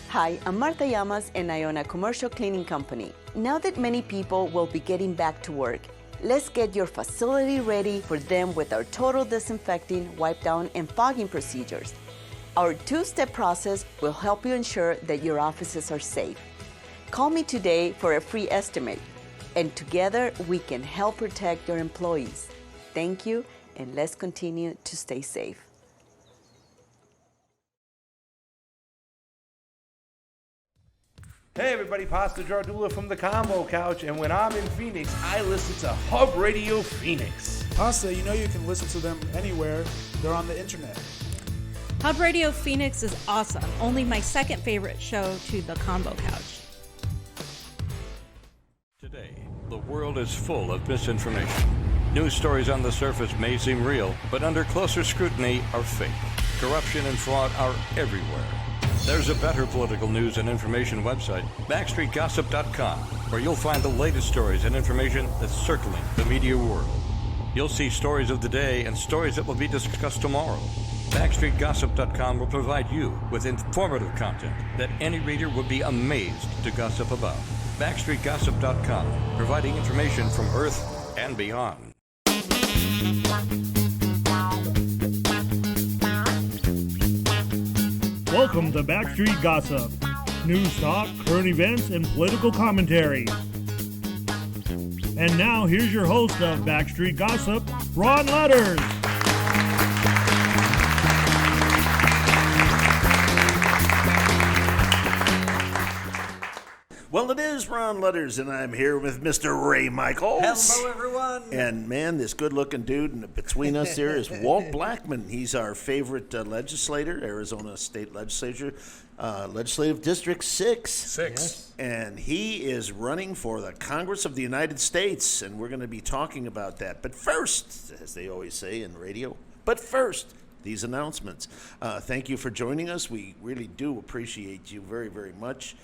Hi, I'm Marta Llamas and I own a commercial cleaning company. Now that many people will be getting back to work, let's get your facility ready for them with our total disinfecting, wipe down, and fogging procedures. Our two-step process will help you ensure that your offices are safe. Call me today for a free estimate, and together we can help protect your employees. Thank you, and let's continue to stay safe. Hey everybody, Pasta Jardula from the Combo Couch, and when I'm in Phoenix, I listen to Hub Radio Phoenix. Pasta, you know you can listen to them anywhere. They're on the internet. Hub Radio Phoenix is awesome. Only my second favorite show to the Combo Couch. Today, the world is full of misinformation. News stories on the surface may seem real, but under closer scrutiny are fake. Corruption and fraud are everywhere. There's a better political news and information website, BackstreetGossip.com, where you'll find the latest stories and information that's circling the media world. You'll see stories of the day and stories that will be discussed tomorrow. BackstreetGossip.com will provide you with informative content that any reader would be amazed to gossip about. BackstreetGossip.com, providing information from Earth and beyond. Welcome to Backstreet Gossip. News talk, current events, and political commentary. And now, here's your host of Backstreet Gossip, Ron Ludders. Well, it is Ron Ludders, and I'm here with Mr. Ray Michaels. Hello, everyone. And, man, this good-looking dude and between us here is Walt Blackman. He's our favorite legislator, Arizona State Legislature, Legislative District 6. Yes. And he is running for the Congress of the United States, and we're going to be talking about that. But first, as they always say in radio, these announcements. Thank you for joining us. We really do appreciate you very, very much.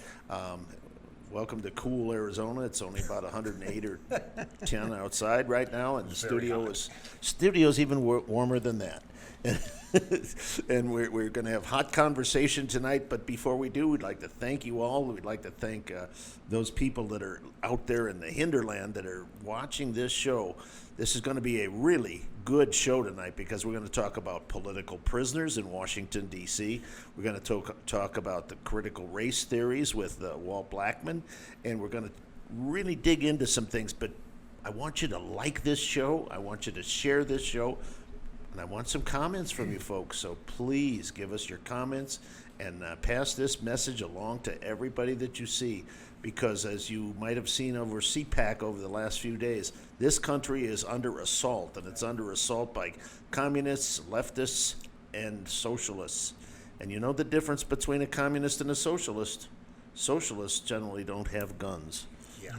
Welcome to cool Arizona. It's only about 108 or 10 outside right now, and the studio's even warmer than that. And we're going to have hot conversation tonight, but before we do, we'd like to thank you all. We'd like to thank those people that are out there in the hinterland that are watching this show. This is going to be a really good show tonight because we're going to talk about political prisoners in Washington, D.C. We're going to talk about the critical race theories with Walt Blackman, and we're going to really dig into some things. But I want you to like this show. I want you to share this show. And I want some comments from you folks. So please give us your comments and pass this message along to everybody that you see. Because as you might have seen over CPAC over the last few days, this country is under assault, and it's under assault by communists, leftists, and socialists. And you know the difference between a communist and a socialist? Socialists generally don't have guns. Yeah.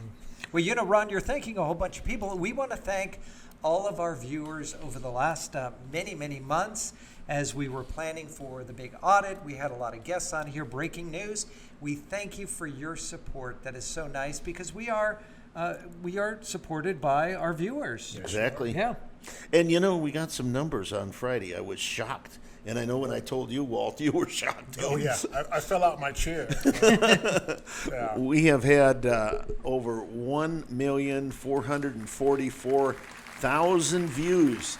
Well, you know, Ron, you're thanking a whole bunch of people. We want to thank all of our viewers over the last many, many months. As we were planning for the big audit, we had a lot of guests on here, breaking news. We thank you for your support. That is so nice because we are supported by our viewers. Exactly. Yeah. And you know, we got some numbers on Friday. I was shocked. And I know when I told you, Walt, you were shocked. Oh, yeah. I fell out my chair. Yeah. We have had over 1,444,000 views.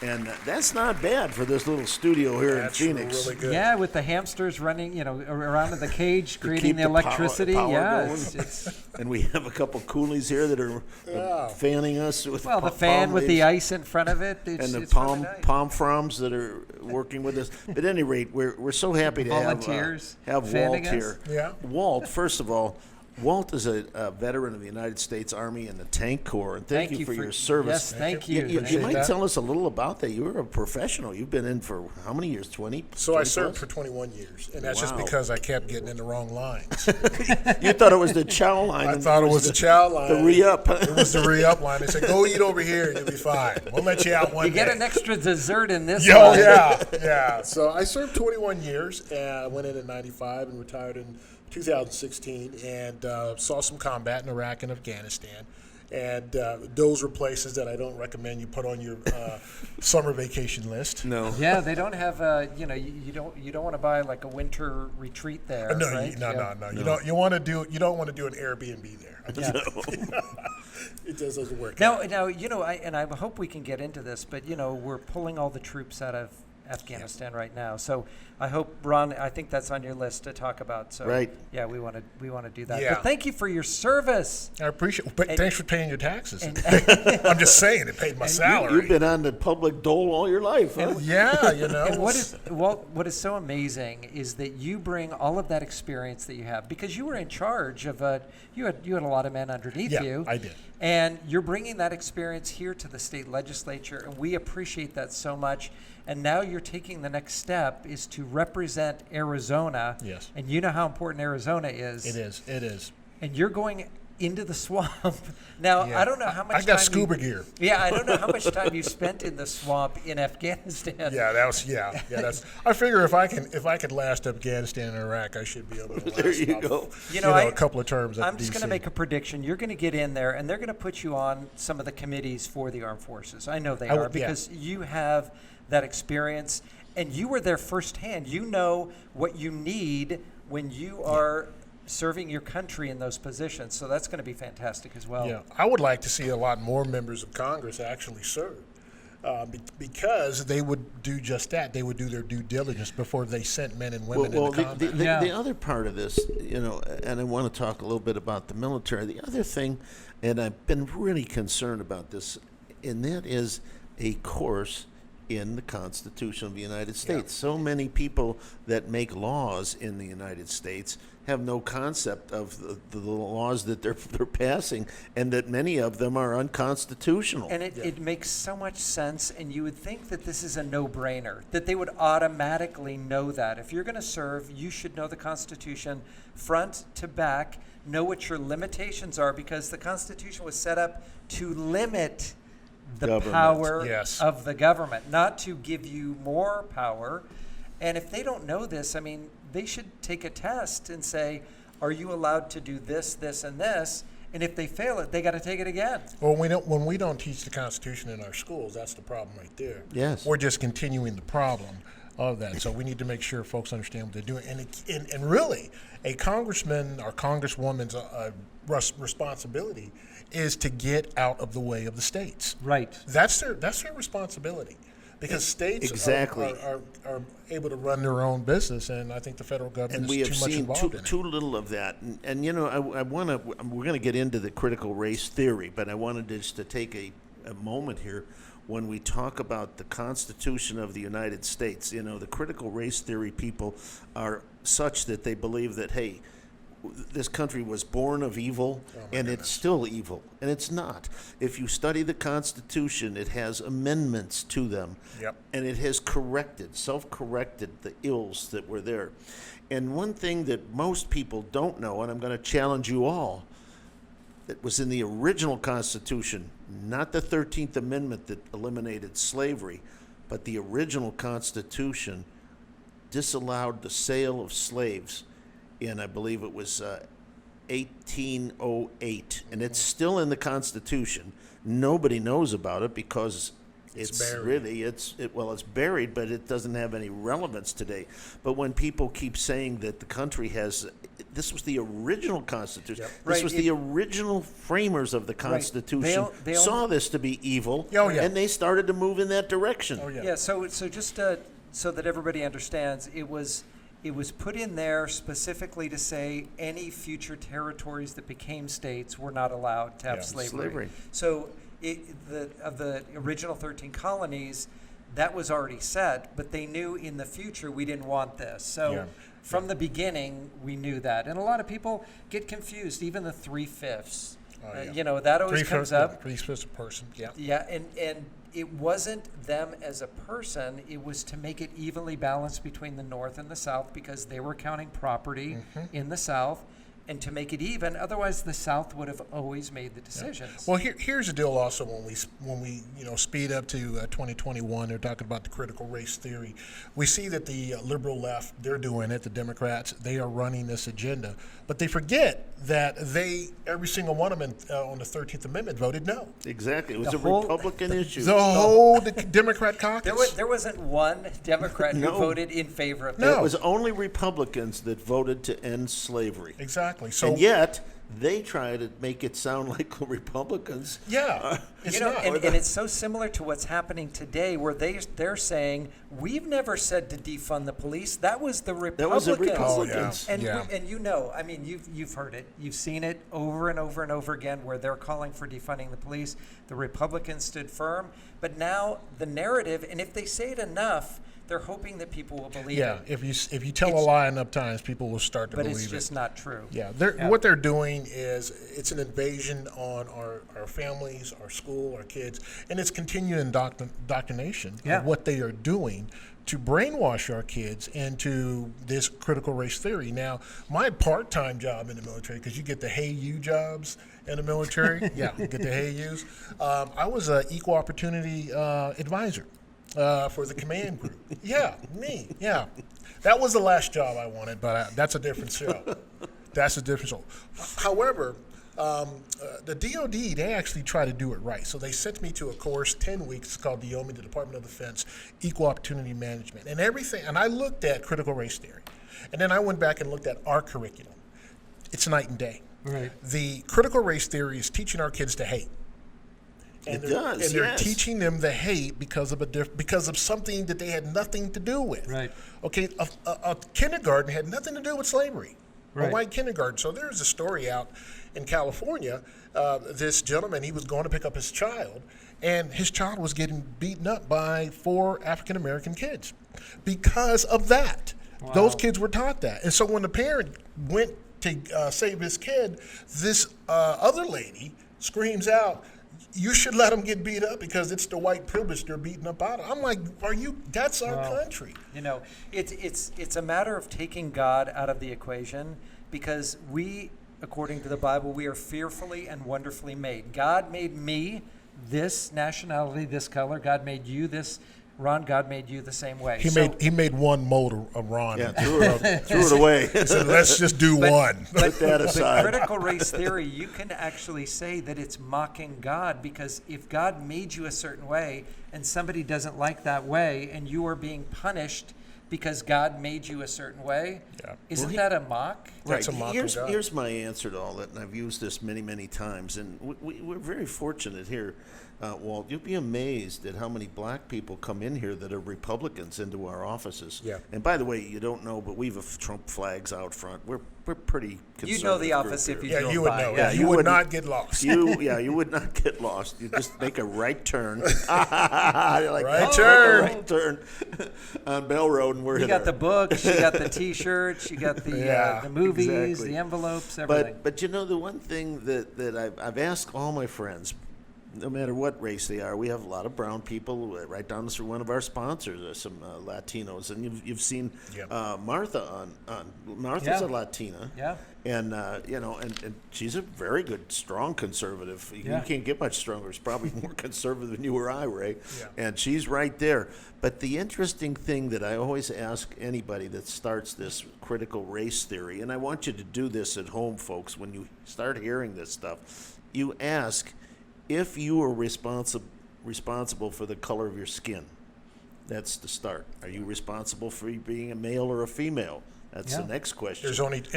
And that's not bad for this little studio here in Phoenix. Really good. Yeah, with the hamsters running, around in the cage, creating the electricity. Power It's and we have a couple coolies here that are fanning us with the fan with the ice in front of it. And the it's really nice. palm fronds that are working with us. But at any rate, we're so happy to Volunteers have Walt here. Yeah. Walt, first of all, Walt is a veteran of the United States Army and the Tank Corps, and thank you for your service. Yes, thank you. You might tell us a little about that. You were a professional. You've been in for how many years? 20? So I served for 21 years, and that's just because I kept getting in the wrong lines. You thought it was the chow line. I thought it was the chow line. The re-up. It was the re-up line. They said, go eat over here, and you'll be fine. We'll let you out one day. You get an extra dessert in this Oh, one. yeah. So I served 21 years, and I went in 95 and retired in 2016, and saw some combat in Iraq and Afghanistan. And those were places that I don't recommend you put on your summer vacation list. No. Yeah, they don't have you don't want to buy like a winter retreat there. No, right? no. You don't want to do an Airbnb there. It just doesn't work. Now, I hope we can get into this, but we're pulling all the troops out of Afghanistan right now. So I hope, Ron, I think that's on your list to talk about. So right. Yeah, we want to do that. Yeah. But thank you for your service. I appreciate it. But thanks for paying your taxes. I'm just saying, it paid my salary. You've been on the public dole all your life, huh? Yeah, And what is so amazing is that you bring all of that experience that you have, because you were in charge of you had a lot of men underneath you. Yeah, I did. And you're bringing that experience here to the state legislature, and we appreciate that so much. And now you're taking the next step is to represent Arizona. Yes. And you know how important Arizona is. It is. And you're going into the swamp. Now, Yeah. I don't know how much I got time scuba gear. Yeah, I don't know how much time you spent in the swamp in Afghanistan. Yeah, that's. I figure if I could last Afghanistan and Iraq, I should be able to last. There you go. A couple of terms. I'm just going to make a prediction. You're going to get in there, and they're going to put you on some of the committees for the armed forces. I know they are because you have that experience, and you were there firsthand. You know what you need when you are serving your country in those positions. So that's going to be fantastic as well. Yeah, I would like to see a lot more members of Congress actually serve, because they would do just that. They would do their due diligence before they sent men and women into combat. The other part of this, and I want to talk a little bit about the military. The other thing, and I've been really concerned about this, and that is a course in the Constitution of the United States. Yeah. So many people that make laws in the United States have no concept of the laws that they're passing, and that many of them are unconstitutional. And it makes so much sense, and you would think that this is a no-brainer, that they would automatically know that. If you're going to serve, you should know the Constitution front to back, know what your limitations are, because the Constitution was set up to limit the power of the government, not to give you more power. And if they don't know this, I mean, they should take a test and say, are you allowed to do this, this, and this? And if they fail it, they got to take it again. Well, when we don't teach the Constitution in our schools, that's the problem right there. Yes. We're just continuing the problem of that. So we need to make sure folks understand what they're doing. And really, a congressman or congresswoman's responsibility is to get out of the way of the states. Right. That's their responsibility, because states are able to run their own business, and I think the federal government is too much involved in it. Too little of that. And we're going to get into the critical race theory, but I wanted just to take a moment here when we talk about the Constitution of the United States. The critical race theory people are such that they believe that, hey, this country was born of evil, and it's still evil, and it's not. If you study the Constitution, it has amendments to them, and it has self-corrected the ills that were there. And one thing that most people don't know, and I'm going to challenge you all, that was in the original Constitution, not the 13th Amendment that eliminated slavery, but the original Constitution disallowed the sale of slaves in, I believe it was 1808, and it's still in the Constitution. Nobody knows about it because it's buried, but it doesn't have any relevance today. But when people keep saying that the country this was the original Constitution. This was the original framers of the Constitution they saw this to be evil, and they started to move in that direction. So just so that everybody understands, it was put in there specifically to say any future territories that became states were not allowed to have slavery. So of the original 13 colonies, that was already set, but they knew in the future we didn't want this. So from the beginning, we knew that. And a lot of people get confused, even the 3/5. That always comes up. 3/5 a person, and it wasn't them as a person. It was to make it evenly balanced between the North and the South, because they were counting property in the South. and to make it even. Otherwise, the South would have always made the decisions. Well, here's the deal. Also, when we speed up to 2021, they're talking about the critical race theory. We see that the liberal left, they're doing it. The Democrats, they are running this agenda, but they forget that every single one of them on the 13th Amendment voted no. Exactly, it was a Republican issue. The whole Democrat caucus. There wasn't one Democrat who voted in favor of that. No. It was only Republicans that voted to end slavery. Exactly. So, and yet they try to make it sound like Republicans. Yeah, it's not. And it's so similar to what's happening today, where they're saying we've never said to defund the police. That was the Republicans. That was the Republicans. And I mean, you've heard it, you've seen it over and over and over again, where they're calling for defunding the police. The Republicans stood firm, but now the narrative, and if they say it enough, they're hoping that people will believe it. Yeah, if you tell a lie enough times, people will start to believe it. But it's just not true. Yeah, what they're doing is it's an invasion on our families, our school, our kids, and it's continuing indoctrination of what they are doing to brainwash our kids into this critical race theory. Now, my part-time job in the military, because you get the hey you jobs in the military, you get the hey yous. I was an equal opportunity advisor. For the command group. Yeah, me. Yeah. That was the last job I wanted, but that's a different show. However, the DOD, they actually try to do it right. So they sent me to a course, 10 weeks, called DOMI, the Department of Defense, Equal Opportunity Management. And everything, and I looked at critical race theory. And then I went back and looked at our curriculum. It's night and day. Right. The critical race theory is teaching our kids to hate. And they're teaching them the hate because of something that they had nothing to do with. Right. Okay, a kindergarten had nothing to do with slavery. Right. A white kindergarten. So there's a story out in California. This gentleman, he was going to pick up his child, and his child was getting beaten up by 4 African American kids because of that. Wow. Those kids were taught that, and so when the parent went to save his kid, this other lady screams out, "You should let them get beat up because it's the white privilege they're beating up out of." I'm like, that's our country. It's a matter of taking God out of the equation, because we, according to the Bible, we are fearfully and wonderfully made. God made me this nationality, this color. God made you this. Ron, God made you the same way. He made one mold of Ron. Yeah, threw it away. So let's just do one. Put that aside. But critical race theory, you can actually say that it's mocking God, because if God made you a certain way and somebody doesn't like that way and you are being punished because God made you a certain way, isn't that a mock? Right. Here's my answer to all that, and I've used this many, many times, and we're very fortunate here. Walt, you'll be amazed at how many black people come in here that are Republicans into our offices. Yeah. And by the way, you don't know, but we have Trump flags out front. We're pretty conservative. You know the office if you drove you would by. know. Yeah, you would not get lost. You would not get lost. You just make a right turn. Right turn on Bell Road, and we're You got the books, you got the T-shirts, you got the movies, exactly. the envelopes, everything. But you know, the one thing that I've asked all my friends, no matter what race they are, we have a lot of brown people. Right down through one of our sponsors, some Latinos, and you've seen Martha on Martha's a Latina, and and she's a very good, strong conservative. You can't get much stronger. She's probably more conservative than you or I, Ray, and she's right there. But the interesting thing that I always ask anybody that starts this critical race theory, and I want you to do this at home, folks, when you start hearing this stuff, you ask, if you are responsible for the color of your skin, that's the start. Are you responsible for being a male or a female? That's the next question.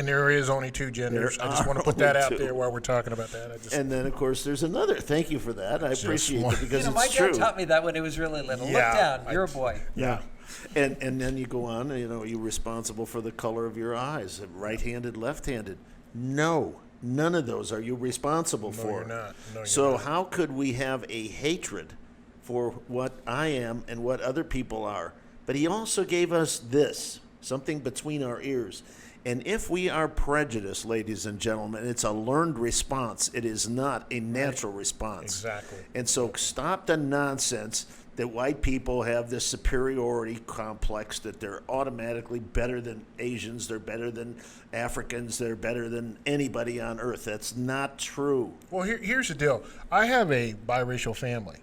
There is only 2 genders. I just want to put that out there while we're talking about that. And then, of course, there's another. Thank you for that. I appreciate it, because it's my true. dad taught me that when he was really little. Look down. You're a boy. Yeah. And then you go on, are you responsible for the color of your eyes? Right-handed, left-handed? No. None of those are you responsible for. You're not. No, so not. How could we have a hatred for what I am and what other people are? But he also gave us this, something between our ears. And if we are prejudiced, ladies and gentlemen, it's a learned response. It is not a natural response. Exactly. And so stop the nonsense that white people have this superiority complex, that they're automatically better than Asians, they're better than Africans, they're better than anybody on earth. That's not true. Well, here's the deal. I have a biracial family.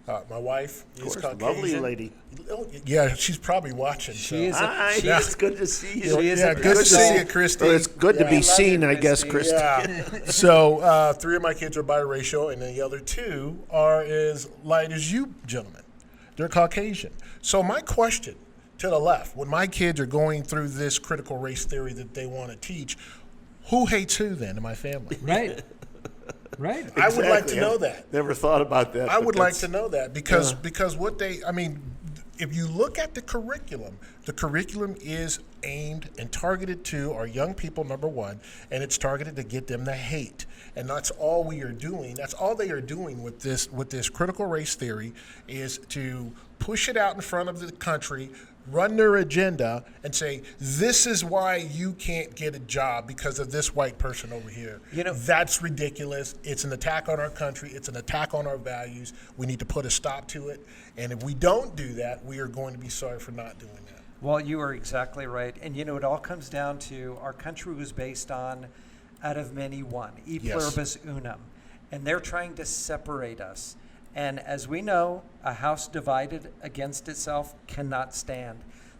My wife is Caucasian. Lovely lady. Oh, yeah, she's probably watching. Hi, it's good to see you. Good to see you, Christy. Well, it's good to be seen, I guess, Christy. Yeah. So 3 of my kids are biracial, and the other 2 are as light as you gentlemen. They're Caucasian. So my question to the left, when my kids are going through this critical race theory that they want to teach, who hates who then in my family? Right. Right. Exactly. I would like to know that. Never thought about that. I would like to know that because what they, I mean, if you look at the curriculum is aimed and targeted to our young people, number one, and it's targeted to get them to hate. And that's all we are doing. That's all they are doing with this critical race theory is to push it out in front of the country, run their agenda, and say, this is why you can't get a job because of this white person over here. You know, that's ridiculous. It's an attack on our country. It's an attack on our values. We need to put a stop to it. And if we don't do that, we are going to be sorry for not doing that. Well, you are exactly right. And, you know, it all comes down to our country was based on out of many one, e pluribus unum. And they're trying to separate us. And as we know, a house divided against itself cannot stand.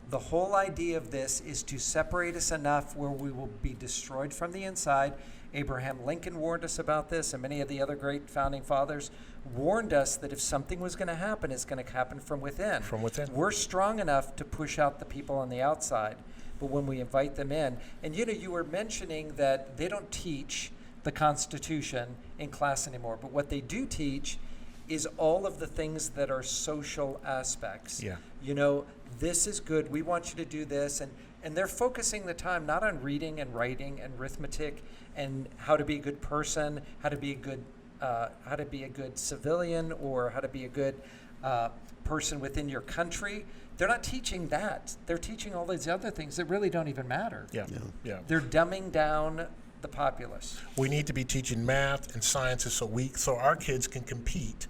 The whole idea of this is to separate us enough where we will be destroyed from the inside. Abraham Lincoln warned us about this, and many of the other great founding fathers warned us that if something was going to happen, it's going to happen from within. From within. We're strong enough to push out the people on the outside, but when we invite them in, and you know, you were mentioning that they don't teach the Constitution in class anymore, but what they do teach is all of the things that are social aspects. Yeah. You know, this is good, we want you to do this, and they're focusing the time not on reading and writing and arithmetic and how to be a good person, how to be a good civilian, or how to be a good person within your country. They're not teaching that. They're teaching all these other things that really don't even matter. Yeah. They're dumbing down the populace. We need to be teaching math and sciences so our kids can compete,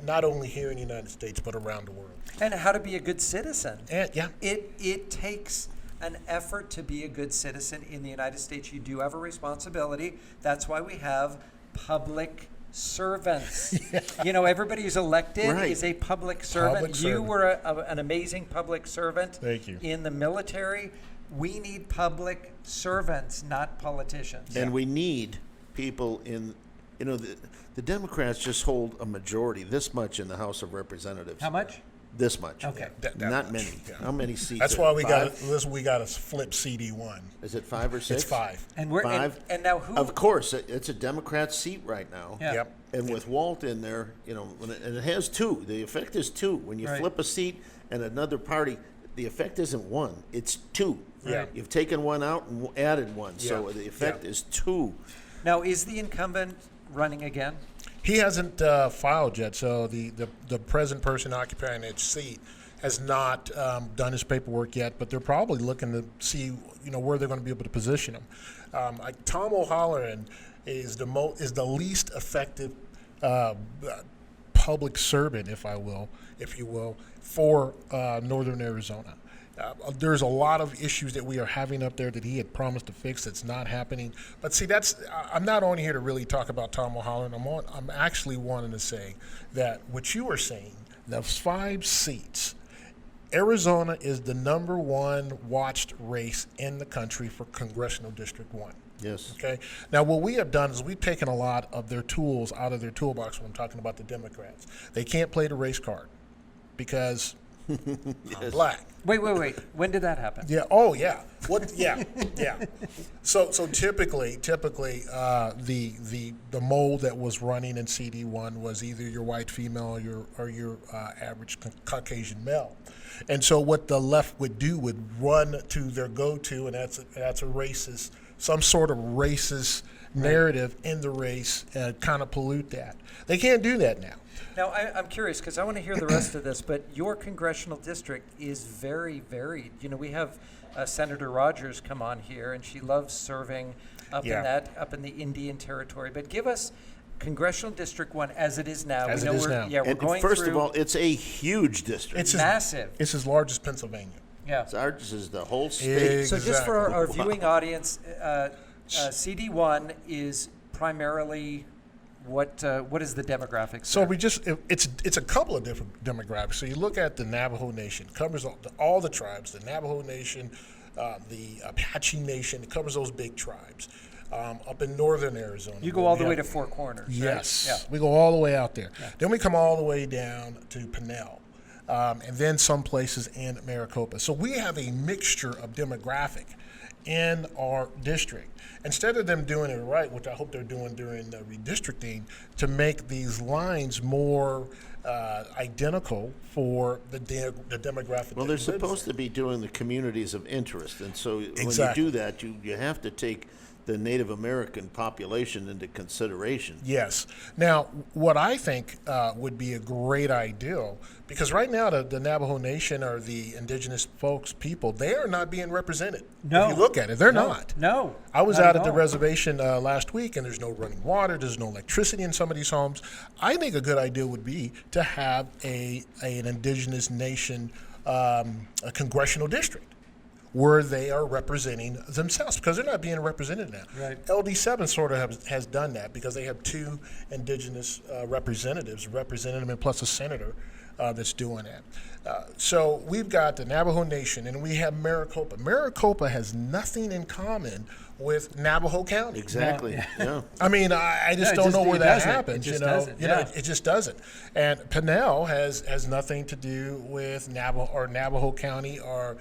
not only here in the United States, but around the world. And how to be a good citizen. And, It takes an effort to be a good citizen in the United States. You do have a responsibility. That's why we have public servants. You know, everybody who's elected is a public servant. You were an amazing public servant. Thank you. In the military. We need public servants, not politicians. And we need people in, you know, the Democrats just hold a majority, this much in the House of Representatives. How much? This much. Okay. Not many. Yeah. How many seats? That's why we got to flip CD1. Is it 5 or 6? It's 5. And we're 5. And now who? Of course, it's a Democrat seat right now. Yeah. Yep. And with Walt in there, you know, and it has 2. The effect is 2. When you flip a seat and another party, the effect isn't 1, it's 2. Yeah. You've taken 1 out and added 1, so the effect is 2. Now, is the incumbent running again? He hasn't filed yet, so the present person occupying that seat has not done his paperwork yet, but they're probably looking to see, you know, where they're going to be able to position him. Tom O'Halloran is the least effective public servant, if you will, for Northern Arizona. There's a lot of issues that we are having up there that he had promised to fix that's not happening. But see, I'm not on here to really talk about Tom O'Halloran. I'm actually wanting to say that what you were saying, the 5 seats, Arizona is the number 1 watched race in the country for Congressional District 1. Yes. Okay. Now, what we have done is we've taken a lot of their tools out of their toolbox when I'm talking about the Democrats. They can't play the race card because I'm black. Wait. When did that happen? Yeah. Oh, yeah. What? Yeah. Yeah. So typically, the mold that was running in CD1 was either your white female or your average Caucasian male, and so what the left would do would run to their go-to, and that's a racist, some sort of racist narrative in the race, and kind of pollute that. They can't do that now. Now, I'm curious because I want to hear the rest of this, but your congressional district is very varied. You know, we have Senator Rogers come on here, and she loves serving up in the Indian Territory. But give us Congressional District 1 as it is now. As it is now. Yeah, we're And going first through. of all, it's a huge district. It's massive. It's as large as Pennsylvania. Yeah. Ours is the whole state. So just for Exactly. our viewing audience, CD1 is primarily what is the demographics? So there? it's a couple of different demographics. So you look at the Navajo Nation, covers all the tribes, the Navajo Nation, the Apache Nation, it covers those big tribes. Up in northern Arizona. You go all the way to Four Corners. Yes. Right? Yeah. We go all the way out there. Yeah. Then we come all the way down to Pinnell. And then some places in Maricopa. So we have a mixture of demographic in our district. Instead of them doing it right, which I hope they're doing during the redistricting, to make these lines more identical for the demographic. Well, they're supposed to be doing the communities of interest, and so Exactly. when you do that, you have to take the Native American population into consideration. Yes. Now, what I think would be a great ideal, because right now the Navajo Nation or the indigenous people, they are not being represented. No. If you look at it, they're No. not. No. I was Not out at at the all. reservation last week, and there's no running water, there's no electricity in some of these homes. I think a good idea would be to have an indigenous nation a congressional district where they are representing themselves, because they're not being represented now. Right. LD7 sort of has done that because they have two indigenous representatives representing them, and plus a senator that's doing that. So we've got the Navajo Nation, and we have Maricopa. Maricopa has nothing in common with Navajo County. Exactly. Yeah. I mean, I just No, don't know where that doesn't. happens. It just You know, doesn't, you know, yeah. it just doesn't. And Pinnell has nothing to do with Navajo County or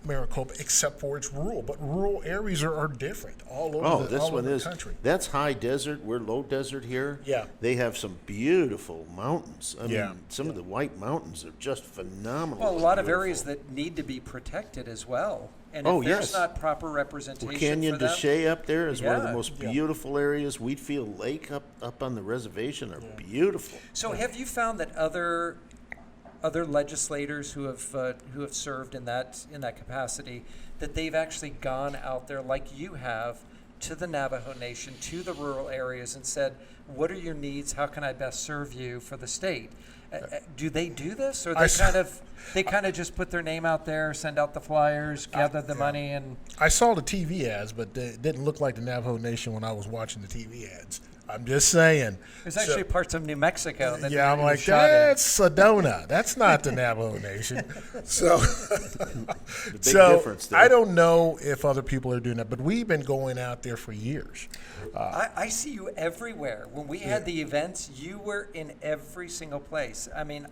Maricopa, except for it's rural. But rural areas are different all over the country. That's high desert. We're low desert here. Yeah. They have some beautiful mountains. I Yeah. mean, some of the White Mountains are just phenomenal. Well, a lot of areas that need to be protected as well. And if there's not proper representation Canyon for them, de Chelly up there is one of the Yeah. most beautiful areas. Wheatfield Lake up on the reservation are beautiful. So have you found that other legislators who have served in that capacity, that they've actually gone out there like you have to the Navajo Nation, to the rural areas, and said, what are your needs? How can I best serve you for the state? Do they do this, or they kind of just put their name out there, send out the flyers, gather the money, and I saw the TV ads, but it didn't look like the Navajo Nation when I was watching the TV ads. I'm just saying. there's actually parts of New Mexico that Yeah, I'm were like, shot in. that's Sedona. That's not the Navajo Nation. So, Big difference there. I don't know if other people are doing that, but we've been going out there for years. I see you everywhere. When we had the events, you were in every single place. I mean,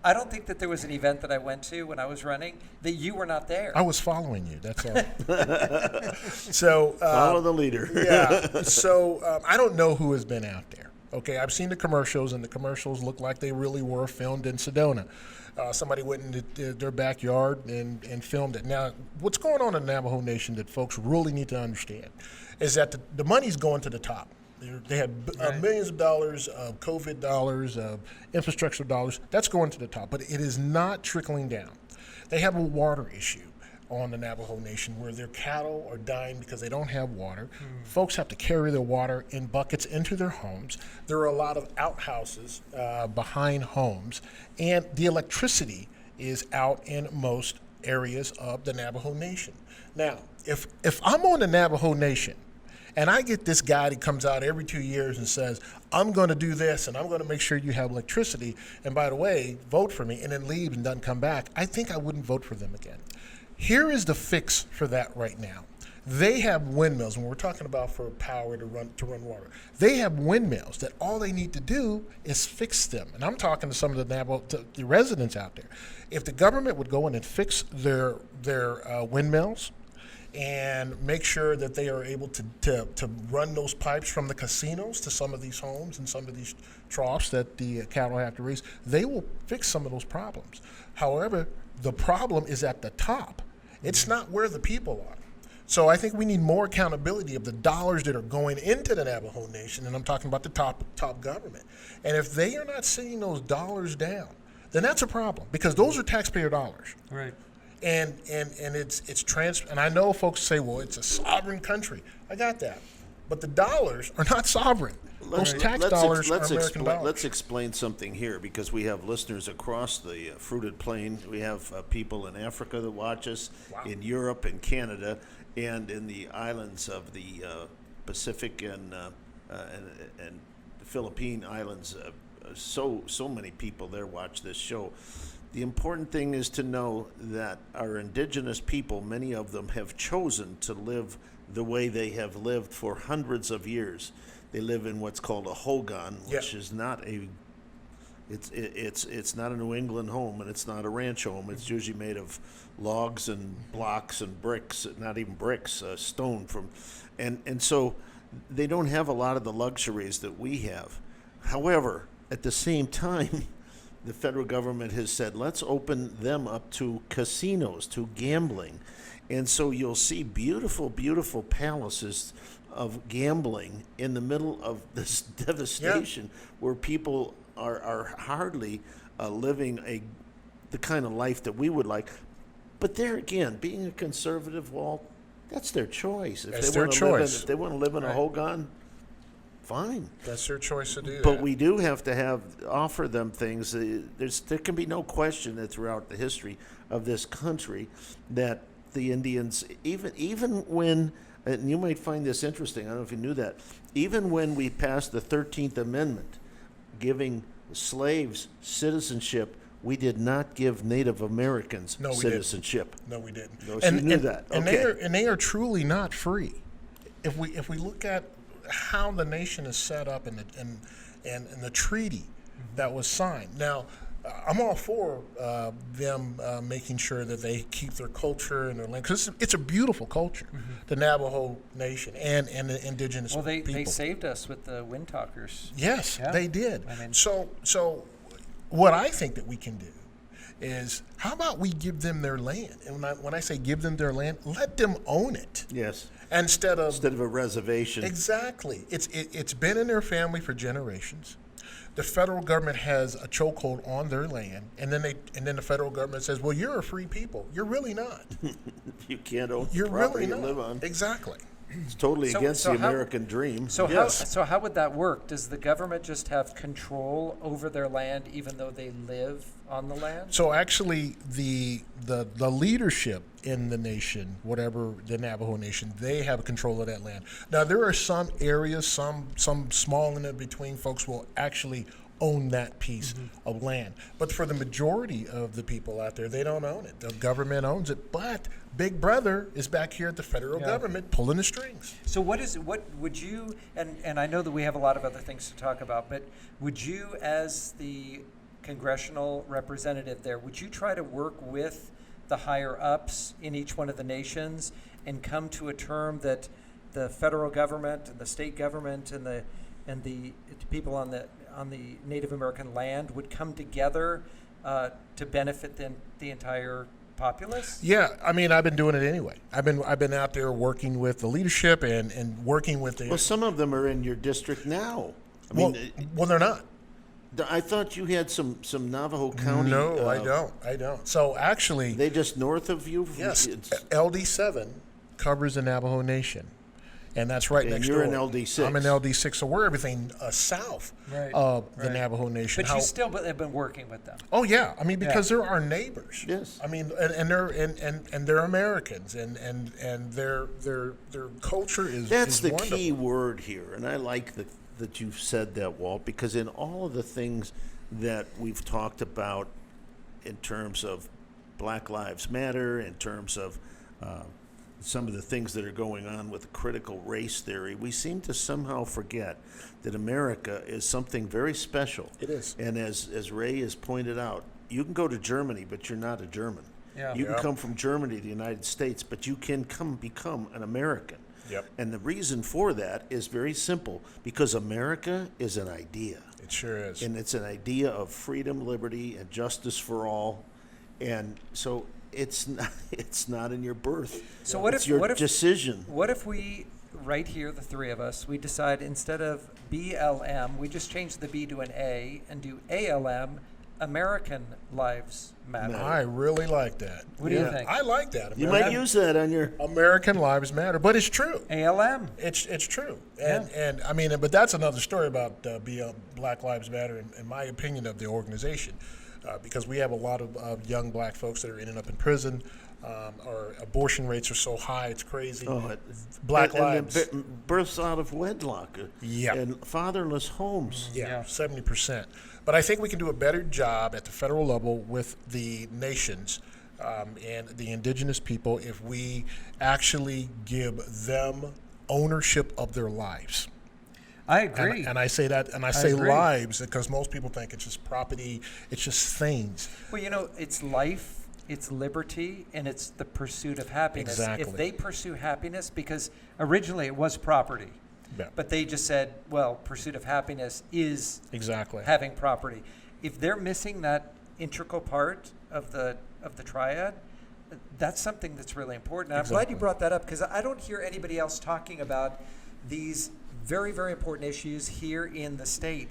I don't think that there was an event that I went to when I was running that you were not there. I was following you. That's all. So Follow the leader. yeah. So I don't know who has been out there. Okay, I've seen the commercials, and the commercials look like they really were filmed in Sedona. Somebody went into their backyard and filmed it. Now, what's going on in the Navajo Nation that folks really need to understand is that the money's going to the top. They have millions of dollars of COVID dollars, of infrastructure dollars. That's going to the top, but it is not trickling down. They have a water issue on the Navajo Nation where their cattle are dying because they don't have water. Folks have to carry their water in buckets into their homes. There are a lot of outhouses behind homes, and the electricity is out in most areas of the Navajo Nation. Now, if I'm on the Navajo Nation, and I get this guy that comes out every 2 years and says, I'm going to do this, and I'm going to make sure you have electricity, and by the way, vote for me, and then leaves and doesn't come back, I think I wouldn't vote for them again. Here is the fix for that right now. They have windmills, and we're talking about for power to run water. They have windmills that all they need to do is fix them. And I'm talking to some of the residents out there. If the government would go in and fix their windmills, and make sure that they are able to run those pipes from the casinos to some of these homes and some of these troughs that the cattle have to raise, they will fix some of those problems. However, the problem is at the top. It's not where the people are. So I think we need more accountability of the dollars that are going into the Navajo Nation, and I'm talking about the top government. And if they are not sending those dollars down, then that's a problem, because those are taxpayer dollars. Right. And it's and I know folks say, well, it's a sovereign country. I got that. But the dollars are not sovereign. Those tax dollars are American dollars. Let's explain something here, because we have listeners across the fruited plain. We have people in Africa that watch us, in Europe and Canada, and in the islands of the Pacific and the Philippine Islands. So many people there watch this show. The important thing is to know that our indigenous people, many of them, have chosen to live the way they have lived for hundreds of years. They live in what's called a hogan, which is not it's not a New England home, and it's not a ranch home. It's usually made of logs and blocks and bricks, not even bricks, stone and so they don't have a lot of the luxuries that we have. However, at the same time, the federal government has said, let's open them up to casinos, to gambling. And so you'll see beautiful, beautiful palaces of gambling in the middle of this devastation where people are hardly living the kind of life that we would like. But there again, being a conservative, Walt, that's their choice. That's their choice. If they want to live in a hogan, fine. That's their choice to do that. But we do have to offer them things. There can be no question that throughout the history of this country that the Indians, even when, and you might find this interesting, I don't know if you knew that, even when we passed the 13th Amendment giving slaves citizenship, we did not give Native Americans citizenship. No, we didn't. No, so you knew that. And they are truly not free. If we look at how the nation is set up and the treaty that was signed. Now, I'm all for them making sure that they keep their culture and their language, because it's a beautiful culture, the Navajo Nation and the indigenous people. Well, they saved us with the wind talkers. Yes, they did. I mean, so what I think that we can do is, how about we give them their land? And when I say give them their land, let them own it. Yes. Instead of a reservation. Exactly. It's been in their family for generations. The federal government has a chokehold on their land, and then the federal government says, "Well, you're a free people." You're really not. You can't own you're property really not. you live on. Exactly. It's totally against the American dream. So how would that work? Does the government just have control over their land even though they live on the land? So actually, the leadership in the nation, whatever the Navajo Nation, they have control of that land. Now, there are some areas, some small and in between folks will actually own that piece of land. But for the majority of the people out there, they don't own it. The government owns it, but Big Brother is back here at the federal government pulling the strings. So what would you, and I know that we have a lot of other things to talk about, but would you, as the congressional representative there, would you try to work with the higher ups in each one of the nations and come to a term that the federal government and the state government and the people on the Native American land would come together to benefit the entire populace? Yeah, I mean, I've been doing it anyway. I've been out there working with the leadership and working with the. Well, some of them are in your district now. Well, they're not. I thought you had some Navajo County. No, I don't. So actually, they just north of you. Yes, LD7 covers the Navajo Nation. And that's right next door. And you're in LD6. I'm in LD6, so we're everything south of the Navajo Nation. But you still have been working with them. Oh yeah, I mean, because they're our neighbors. Yes. I mean, and they're Americans, and their culture is. That's the wonderful. key word here, and I like that you've said that, Walt, because in all of the things that we've talked about in terms of Black Lives Matter, in terms of some of the things that are going on with critical race theory, we seem to somehow forget that America is something very special. It is. And as Ray has pointed out, you can go to Germany, but you're not a German. Yeah. You can come from Germany to the United States, but you can become an American. Yep. And the reason for that is very simple, because America is an idea. It sure is. And it's an idea of freedom, liberty, and justice for all. And so it's not in your birth. So what it's if your what if, decision? What if we, right here, the three of us, we decide instead of BLM, we just change the B to an A and do ALM, American Lives Matter. I really like that. What do you think? I like that. You might use that on your American Lives Matter, but it's true. ALM. It's true, and I mean, but that's another story about Black Lives Matter, in my opinion, of the organization, because we have a lot of young black folks that are ending up in prison. Our abortion rates are so high, it's crazy. Black lives. And births out of wedlock. And fatherless homes. 70%. But I think we can do a better job at the federal level with the nations and the indigenous people if we actually give them ownership of their lives. I agree. And I say that, and I say lives because most people think it's just property, it's just things. Well, it's life. It's liberty, and it's the pursuit of happiness. Exactly. If they pursue happiness, because originally it was property, but they just said, well, pursuit of happiness is having property. If they're missing that integral part of the triad, that's something that's really important. And I'm glad you brought that up because I don't hear anybody else talking about these very, very important issues here in the state.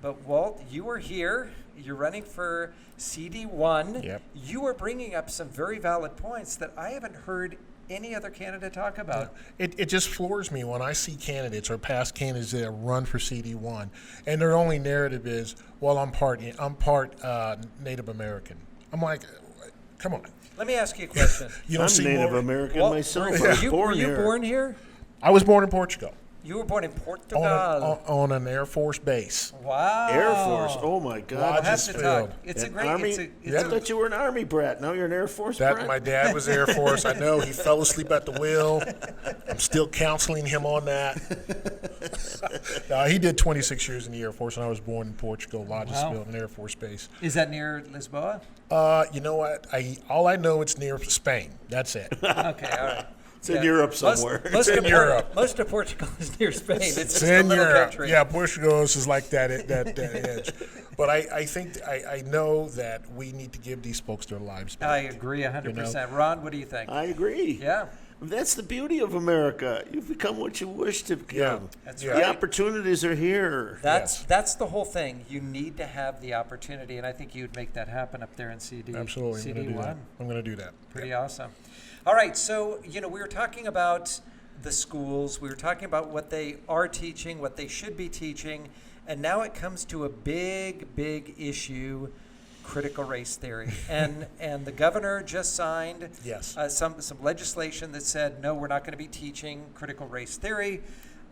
But Walt, you are here. You're running for CD1. Yep. You are bringing up some very valid points that I haven't heard any other candidate talk about. It just floors me when I see candidates or past candidates that run for CD1, and their only narrative is, "Well, I'm part Native American." I'm like, come on. Let me ask you a question. I'm Native American myself. Were you born here? I was born in Portugal. You were born in Portugal. On an Air Force base. Wow. Air Force. Oh my God. Have to talk. It's a great. Army. I thought you were an Army brat. Now you're an Air Force brat. My dad was Air Force. I know he fell asleep at the wheel. I'm still counseling him on that. He did 26 years in the Air Force, and I was born in Portugal, Lajesville, an Air Force base. Is that near Lisboa? You know what? All I know it's near Spain. That's it. Okay. All right. It's in Europe somewhere. It's in Europe. Most of Portugal is near Spain. It's in a little Europe. country. Yeah, Portugal is like that edge. But I think I know that we need to give these folks their lives back. I agree 100%. Ron, what do you think? I agree. Yeah. That's the beauty of America. You've become what you wish to become. Yeah. That's The right. opportunities are here. That's the whole thing. You need to have the opportunity, and I think you'd make that happen up there in CD. Absolutely. CD1. I'm going to do that. Pretty awesome. All right, so we were talking about the schools. We were talking about what they are teaching, what they should be teaching, and now it comes to a big, big issue: critical race theory. and the governor just signed some legislation that said no, we're not going to be teaching critical race theory.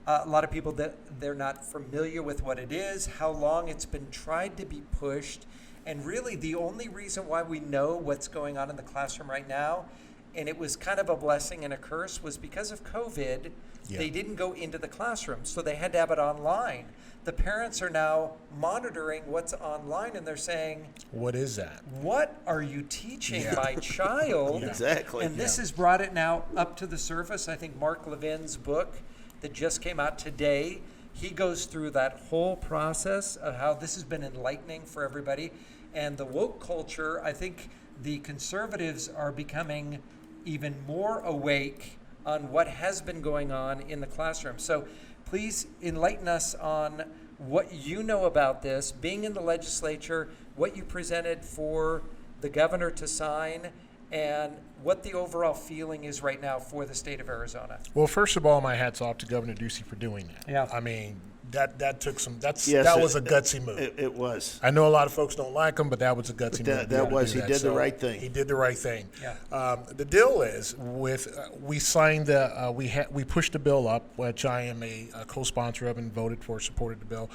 A lot of people they're not familiar with what it is, how long it's been tried to be pushed, and really the only reason why we know what's going on in the classroom right now. And it was kind of a blessing and a curse was because of COVID, they didn't go into the classroom. So they had to have it online. The parents are now monitoring what's online and they're saying, what is that? What are you teaching my child? Exactly. And this has brought it now up to the surface. I think Mark Levin's book that just came out today, he goes through that whole process of how this has been enlightening for everybody. And the woke culture, I think the conservatives are becoming even more awake on what has been going on in the classroom. So please enlighten us on what you know about this, being in the legislature, what you presented for the governor to sign, and what the overall feeling is right now for the state of Arizona. Well, first of all, my hat's off to Governor Ducey for doing that. Yeah. I mean, that took some. That was a gutsy move. It was. I know a lot of folks don't like him, but that was a gutsy move. He did the right thing. He did the right thing. Yeah. The deal is we signed we pushed the bill up, which I am a co-sponsor of and supported the bill,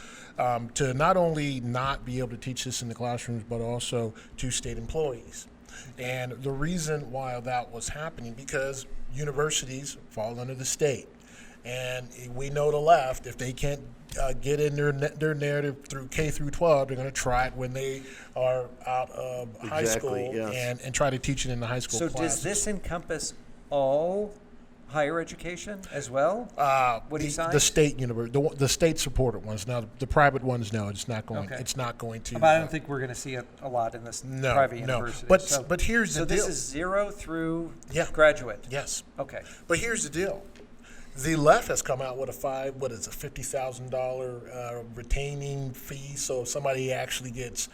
to not only not be able to teach this in the classrooms, but also to state employees. And the reason why that was happening because universities fall under the state. And we know the left, if they can't get in their narrative through K through 12, they're going to try it when they are out of high school and try to teach it in the high school classes. So does this encompass all higher education as well? What he signed? The state the state supported ones. Now the private ones, no, it's not going. Okay. It's not going to. But I don't think we're going to see it a lot in this private university. But here's the deal. So this is 0 through graduate. Yes. Okay. But here's the deal. The left has come out with a $50,000 retaining fee. So if somebody actually gets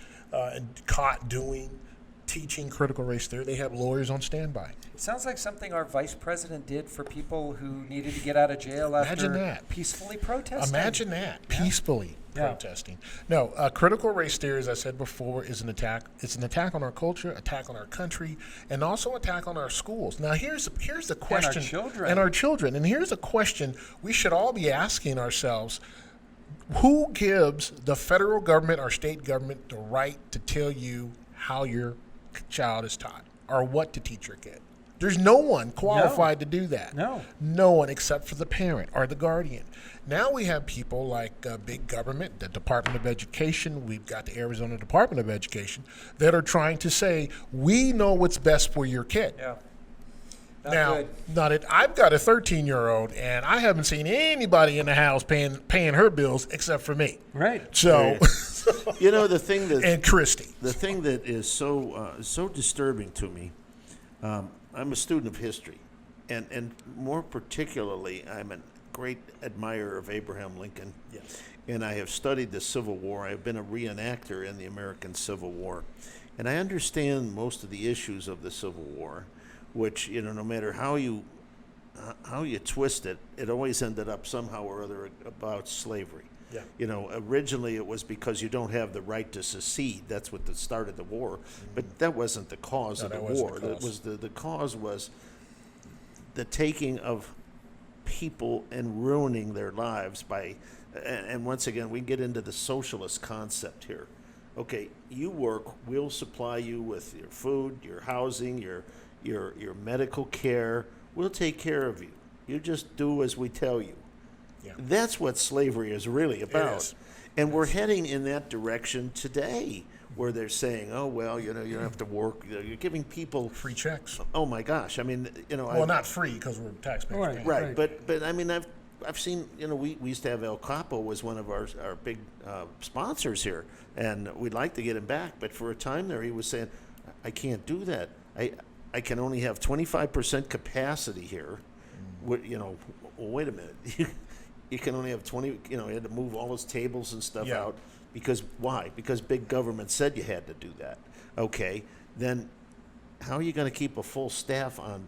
caught teaching critical race theory, they have lawyers on standby. It sounds like something our vice president did for people who needed to get out of jail after peacefully protesting. Imagine that, peacefully protesting. No, critical race theory, as I said before, is an attack. It's an attack on our culture, attack on our country, and also attack on our schools. Now, here's the question. And our children. And here's a question we should all be asking ourselves. Who gives the federal government or state government the right to tell you how your child is taught or what to teach your kid? There's no one qualified to do that. No one except for the parent or the guardian. Now we have people like big government, the Department of Education. We've got the Arizona Department of Education that are trying to say, we know what's best for your kid. I've got a 13-year-old, and I haven't seen anybody in the house paying her bills except for me. Right. So, the thing that and Christy. The thing that is so disturbing to me. I'm a student of history, and more particularly, I'm a great admirer of Abraham Lincoln. Yes. And I have studied the Civil War. I've been a reenactor in the American Civil War, and I understand most of the issues of the Civil War, which no matter how you twist it, it always ended up somehow or other about slavery. Yeah. Originally it was because you don't have the right to secede. That's what started the war. But that wasn't the cause of the war. The cause was the taking of people and ruining their lives by, and once again, we get into the socialist concept here. Okay, you work, we'll supply you with your food, your housing, your medical care. We'll take care of you. You just do as we tell you. Yeah. That's what slavery is really about. It is. And we're heading in that direction today, where they're saying, oh, well, you don't have to work. You're giving people free checks. Oh, my gosh. I mean, Well, not free because we're taxpayers. Right. But I mean, I've seen, we used to have El Capo was one of our big sponsors here, and we'd like to get him back. But for a time there, he was saying, I can't do that. I can only have 25% capacity here. Wait a minute. You can only have 20, he had to move all his tables and stuff out. Because why? Because big government said you had to do that. Okay, then how are you going to keep a full staff on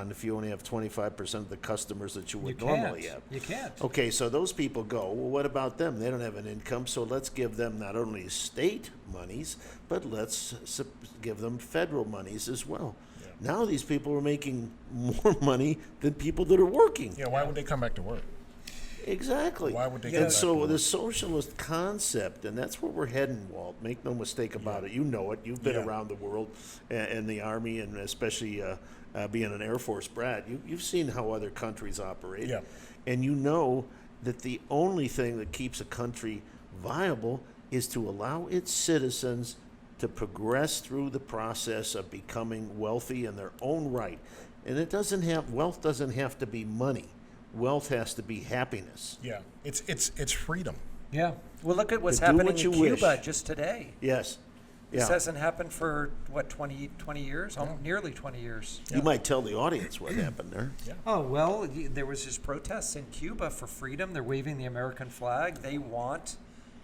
if you only have 25% of the customers that you would normally have? You can't. Okay, so those people go, well, what about them? They don't have an income, so let's give them not only state monies, but let's give them federal monies as well. Yeah. Now these people are making more money than people that are working. Yeah, why would they come back to work? Exactly. Why would they? And so the socialist concept, and that's where we're heading, Walt. Make no mistake about it. You know it. You've been around the world and the Army, and especially being an Air Force brat. You've seen how other countries operate. Yeah. And you know that the only thing that keeps a country viable is to allow its citizens to progress through the process of becoming wealthy in their own right. And wealth doesn't have to be money. Wealth has to be happiness. Yeah, it's freedom. Yeah. Well, look at what's happening in Cuba just today. Yes. This hasn't happened for, 20 years? Nearly 20 years. You might tell the audience what happened there. Yeah. Oh, well, there was just protests in Cuba for freedom. They're waving the American flag. They want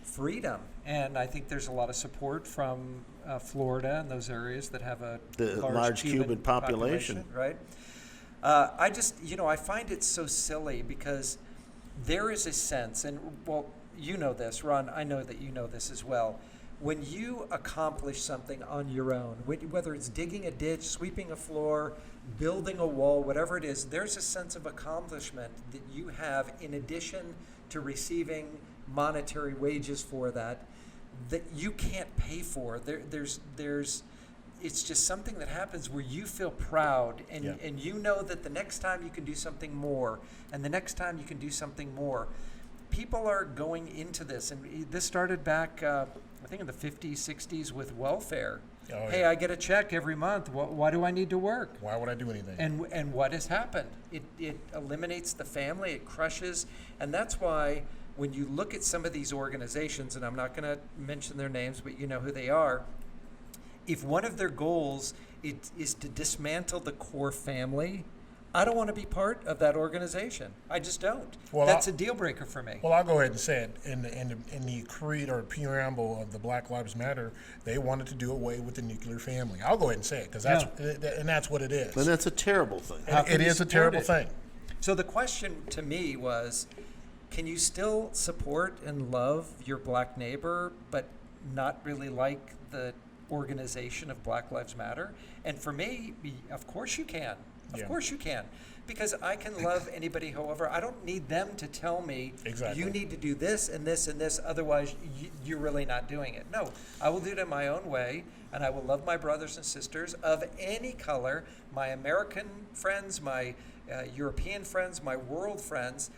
freedom. And I think there's a lot of support from Florida and those areas that have a large Cuban population. Right? I find it so silly because there is a sense, and well, you know this, Ron, I know that you know this as well. When you accomplish something on your own, whether it's digging a ditch, sweeping a floor, building a wall, whatever it is, there's a sense of accomplishment that you have in addition to receiving monetary wages for that you can't pay for. It's just something that happens where you feel proud and you know that the next time you can do something more and the next time you can do something more. People are going into this, and this started back, I think in the 50s, 60s with welfare. Hey, I get a check every month. Why do I need to work? Why would I do anything? And what has happened? It eliminates the family. It crushes. And that's why when you look at some of these organizations, and I'm not going to mention their names, but you know who they are, if one of their goals is to dismantle the core family, I don't want to be part of that organization. I just don't. Well, That's a deal breaker for me. Well, I'll go ahead and say it. In the creed or preamble of the Black Lives Matter, they wanted to do away with the nuclear family. I'll go ahead and say it because that's what it is. And that's a terrible thing. It is a terrible thing. So the question to me was, can you still support and love your black neighbor, but not really like the organization of Black Lives Matter? And for me, of course you can. Of course you can. Because I can love anybody, however, I don't need them to tell me, exactly, you need to do this and this and this, otherwise you're really not doing it. No, I will do it in my own way, and I will love my brothers and sisters of any color, my American friends, my European friends, my world friends,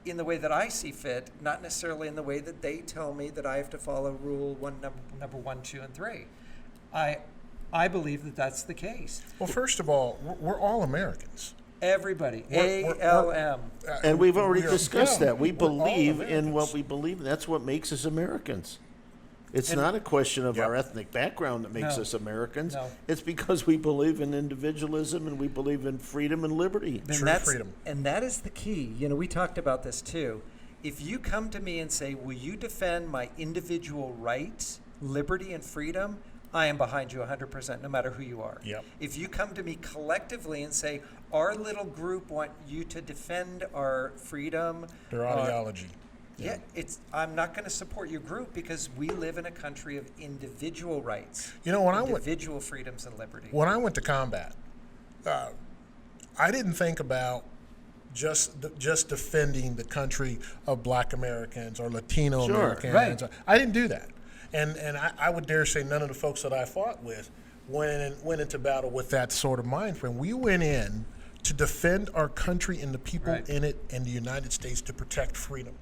in the way that I see fit, not necessarily in the way that they tell me that I have to follow rule number 1, 2, and 3. I believe that that's the case. Well, first of all, we're all Americans. Everybody, ALM. And we've already discussed that. We believe in what we believe. That's what makes us Americans. It's not a question of our ethnic background that makes us Americans. No. It's because we believe in individualism and we believe in freedom and liberty. True freedom. And that is the key. You know, we talked about this too. If you come to me and say, will you defend my individual rights, liberty, and freedom? I am behind you 100%, no matter who you are. Yep. If you come to me collectively and say, our little group want you to defend our freedom, their ideology. I'm not going to support your group because we live in a country of individual rights. You know, individual freedoms and liberty. When I went to combat, I didn't think about just defending the country of Black Americans or Latino Americans. Right. I didn't do that. And I would dare say none of the folks that I fought with went into battle with that sort of mind frame. We went in to defend our country and the people in it and the United States to protect freedom.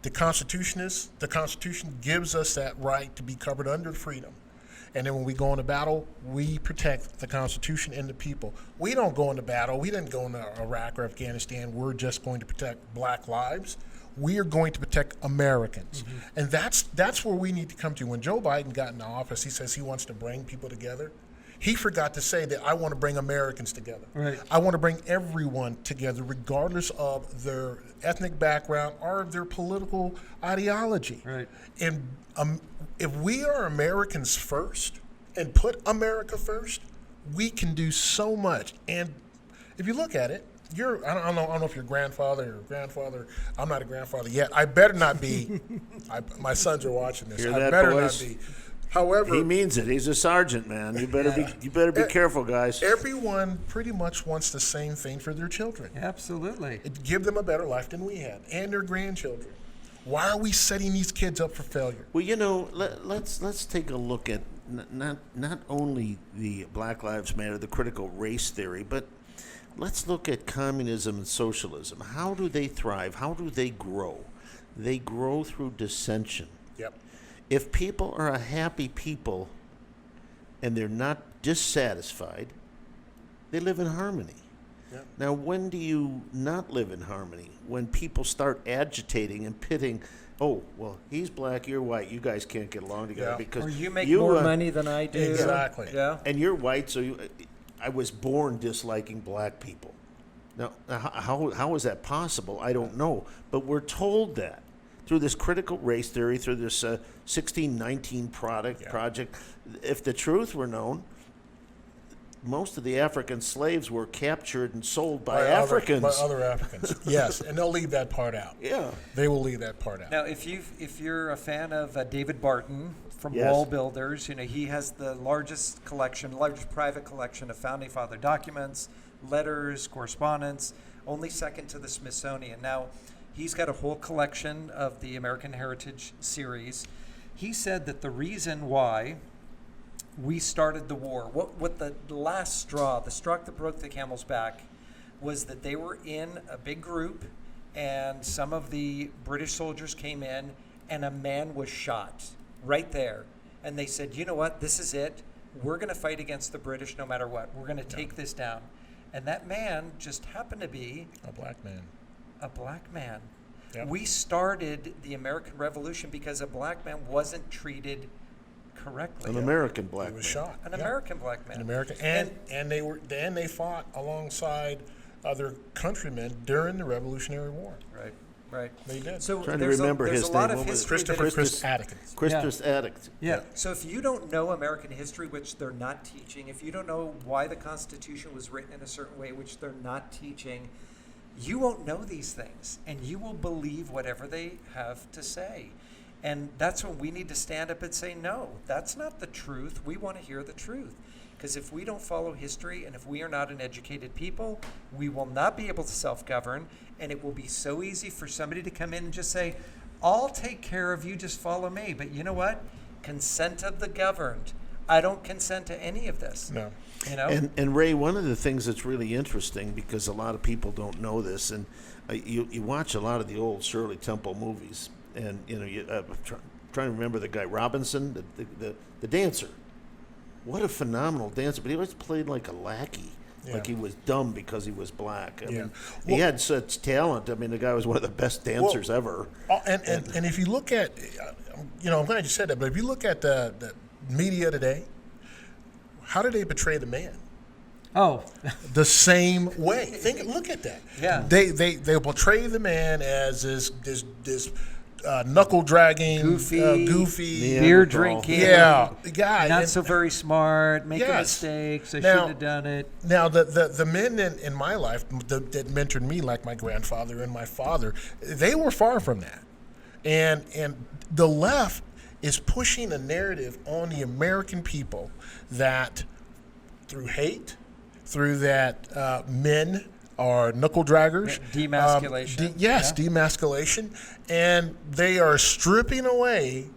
The Constitution gives us that right to be covered under freedom. And then when we go into battle, we protect the Constitution and the people. We don't go into battle. We didn't go into Iraq or Afghanistan. We're just going to protect Black lives. We are going to protect Americans. Mm-hmm. And that's where we need to come to. When Joe Biden got into office, he says he wants to bring people together. He forgot to say that I want to bring Americans together. Right. I want to bring everyone together, regardless of their ethnic background or their political ideology. Right. And if we are Americans first and put America first, we can do so much. And if you look at it, I don't know if you're grandfather or grandfather. I'm not a grandfather yet. I better not be. My sons are watching this. Hear I that, better boys? not be. However, he means it. He's a sergeant, man. You better be careful, guys. Everyone pretty much wants the same thing for their children. Absolutely. Give them a better life than we had, and their grandchildren. Why are we setting these kids up for failure? Well, you know, let's take a look at not only the Black Lives Matter, the critical race theory, but let's look at communism and socialism. How do they thrive? How do they grow? They grow through dissension. Yep. If people are a happy people and they're not dissatisfied, they live in harmony. Yep. Now, when do you not live in harmony? When people start agitating and pitting, oh, well, he's black, you're white, you guys can't get along together because or you make more money than I do. Exactly. Yeah. And you're white, so I was born disliking black people. Now, how is that possible? I don't know. But we're told that through this critical race theory, through this 1619 project. If the truth were known, most of the African slaves were captured and sold by Africans. By other Africans, yes. And they'll leave that part out. Yeah. They will leave that part out. Now, if you're a fan of David Barton from Yes. Wall Builders, you know, he has the largest private collection of Founding Father documents, letters, correspondence, only second to the Smithsonian. Now, he's got a whole collection of the American Heritage series. He said that the reason why we started the war, what the last straw, the straw that broke the camel's back, was that they were in a big group and some of the British soldiers came in and a man was shot right there. And they said, you know what, this is it. We're going to fight against the British no matter what. We're going to take this down. And that man just happened to be a black man. A black man. Yep. We started the American Revolution because a black man wasn't treated correctly. An American black He was man. shot. An American black man. An American, and they fought alongside other countrymen during the Revolutionary War. Right. Right. They did. So Trying to there's remember there's his a lot name. of What was it? history. Christopher Atticus. Christus Addict. Yeah. So if you don't know American history, which they're not teaching, if you don't know why the Constitution was written in a certain way, which they're not teaching, you won't know these things, and you will believe whatever they have to say. And that's when we need to stand up and say, no, that's not the truth. We want to hear the truth. Because if we don't follow history and if we are not an educated people, we will not be able to self-govern, and it will be so easy for somebody to come in and just say, I'll take care of you, just follow me. But you know what? Consent of the governed. I don't consent to any of this. No. You know? And Ray, one of the things that's really interesting, because a lot of people don't know this, and you watch a lot of the old Shirley Temple movies, and I'm trying to remember the guy Robinson, the dancer. What a phenomenal dancer! But he always played like a lackey, like he was dumb because he was black. I mean, he had such talent. I mean, the guy was one of the best dancers ever. And if you look at, I'm glad you said that. But if you look at the media today, how do they portray the man? Oh, the same way. Look at that. Yeah. They portray the man as this knuckle dragging, goofy, beer drinking, guy, not so very smart, making mistakes. I shouldn't have done it. Now, the men in my life that mentored me, like my grandfather and my father, they were far from that, and the left is pushing a narrative on the American people that through hate, through that men are knuckle draggers. Demasculation. Demasculation. And they are stripping away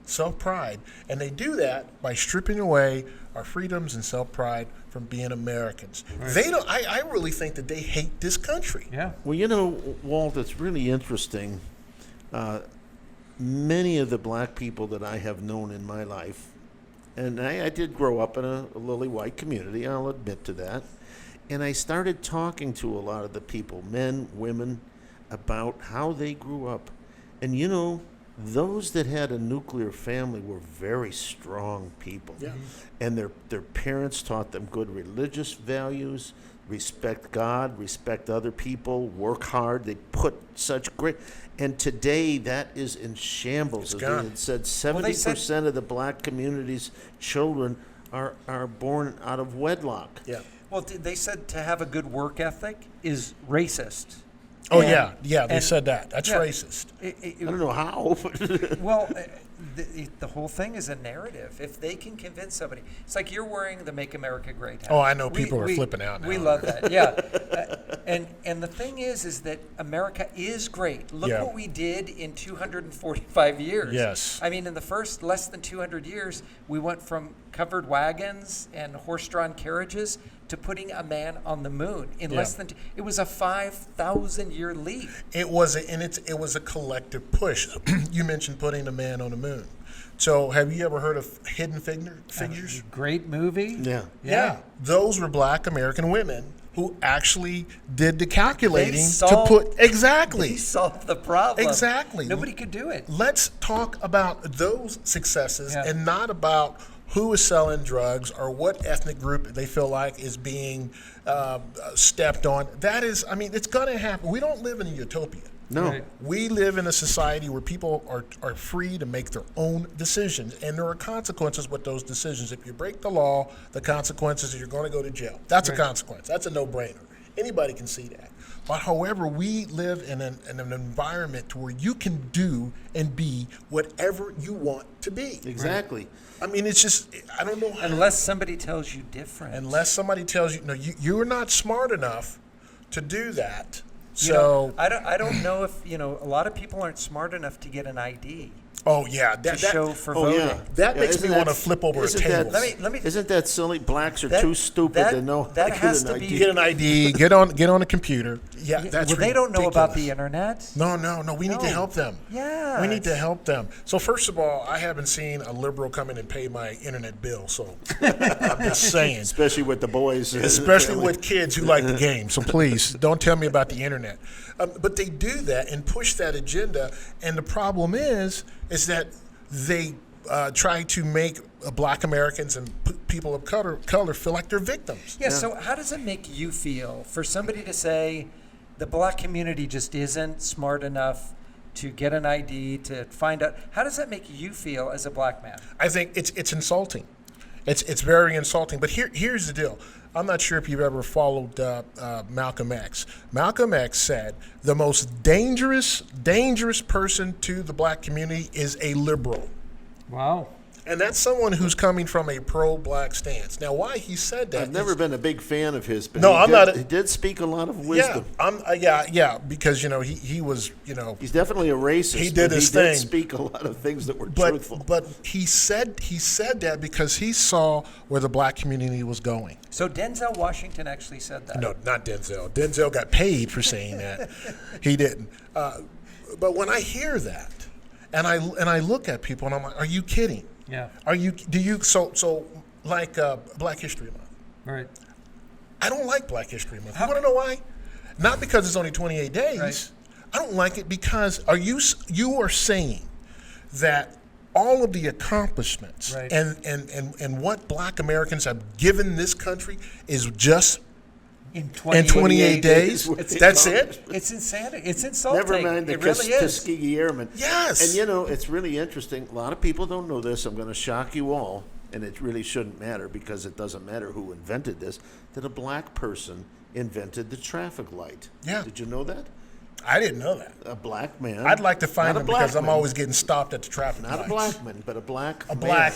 self-pride. And they do that by stripping away our freedoms and self-pride from being Americans. Right. They don't. I really think that they hate this country. Yeah. Well, Walt, it's really interesting. Many of the black people that I have known in my life, and I did grow up in a lily white community, I'll admit to that. And I started talking to a lot of the people, men, women, about how they grew up. And those that had a nuclear family were very strong people. Yeah. And their parents taught them good religious values, respect God, respect other people, work hard. They put such great... And today that is in shambles. As they had said, 70% of the black community's children are born out of wedlock. Yeah. Well, they said to have a good work ethic is racist. Oh, they said that. That's racist. I don't know how. Well, the whole thing is a narrative. If they can convince somebody, it's like you're wearing the Make America Great hat. Oh, I know people are flipping out now. We love that, yeah. And the thing is that America is great. Look what we did in 245 years. Yes. I mean, in the first less than 200 years, we went from covered wagons and horse-drawn carriages to putting a man on the moon in less than. It was a 5,000-year leap. It was a collective push. You mentioned putting a man on the moon. So, have you ever heard of Hidden Figures? Great movie. Yeah. Those were black American women who actually did the calculating They solved the problem. Exactly. Nobody could do it. Let's talk about those successes and not about who is selling drugs or what ethnic group they feel like is being stepped on. That is, it's going to happen. We don't live in a utopia. No. Right. We live in a society where people are free to make their own decisions, and there are consequences with those decisions. If you break the law, the consequences are you're going to go to jail. That's a consequence. That's a no-brainer. Anybody can see that. But however, we live in an environment where you can do and be whatever you want to be. Exactly. It's just, I don't know how. Unless somebody tells you different. Unless somebody tells you, no, you're not smart enough to do that. So I don't know if a lot of people aren't smart enough to get an ID. Oh yeah, to show for voting. Yeah. That makes me want to flip over a table. Isn't that silly? Blacks are too stupid to know. That has to be. Get an ID. Get on a computer. Yeah, that's well, they don't know about the internet. No. We need to help them. Yeah, we need to help them. So first of all, I haven't seen a liberal come in and pay my internet bill. So I'm just saying, especially with the boys, especially with kids who like the game. So please don't tell me about the internet. But they do that and push that agenda, and the problem is that they try to make Black Americans and people of color feel like they're victims. Yeah, so how does it make you feel for somebody to say the Black community just isn't smart enough to get an ID, to find out? How does that make you feel as a Black man? I think it's insulting. It's very insulting. But here's the deal. I'm not sure if you've ever followed Malcolm X. Malcolm X said the most dangerous person to the Black community is a liberal. Wow. And that's someone who's coming from a pro-Black stance. Now, why he said that? I've never been a big fan of his, but he did speak a lot of wisdom. Yeah, because he was he's definitely a racist. He did his thing. He did speak a lot of things that were truthful. But he said that because he saw where the Black community was going. So Denzel Washington actually said that. No, not Denzel. Denzel got paid for saying that. He didn't. But when I hear that, and I look at people and I'm like, are you kidding? Yeah. So like Black History Month? Right. I don't like Black History Month. You want to know why? Not because it's only 28 days. Right. I don't like it because you are saying that all of the accomplishments right. and what Black Americans have given this country is just in 28 days. That's it? It's insanity. It's insulting. Never mind the Tuskegee Airmen. Yes. And it's really interesting. A lot of people don't know this. I'm going to shock you all, and it really shouldn't matter because it doesn't matter who invented this, that a Black person invented the traffic light. Yeah. Did you know that? I didn't know that. A Black man. I'd like to find him because I'm always getting stopped at the traffic lights. Not a Black man, but a Black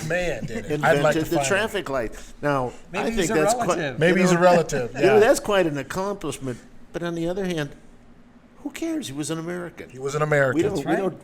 man did it. Invented the traffic light. Now, maybe I think he's a that's relative. Maybe he's a relative. Yeah. That's quite an accomplishment. But on the other hand, who cares? He was an American. He was an American.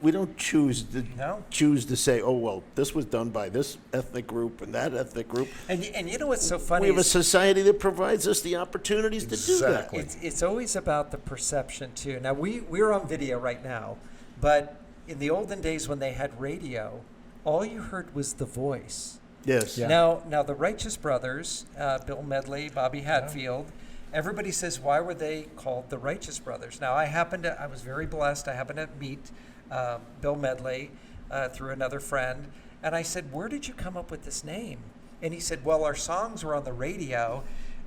We don't choose to say, oh well, this was done by this ethnic group and that ethnic group. And you know what's so funny? We have a society that provides us the opportunities to do that. It's always about the perception too. Now we're on video right now, but in the olden days when they had radio, all you heard was the voice. Yes. Yeah. Now the Righteous Brothers, Bill Medley, Bobby Hatfield. Yeah. Everybody says, why were they called the Righteous Brothers? Now, I was very blessed. I happened to meet Bill Medley through another friend. And I said, where did you come up with this name? And he said, well, our songs were on the radio,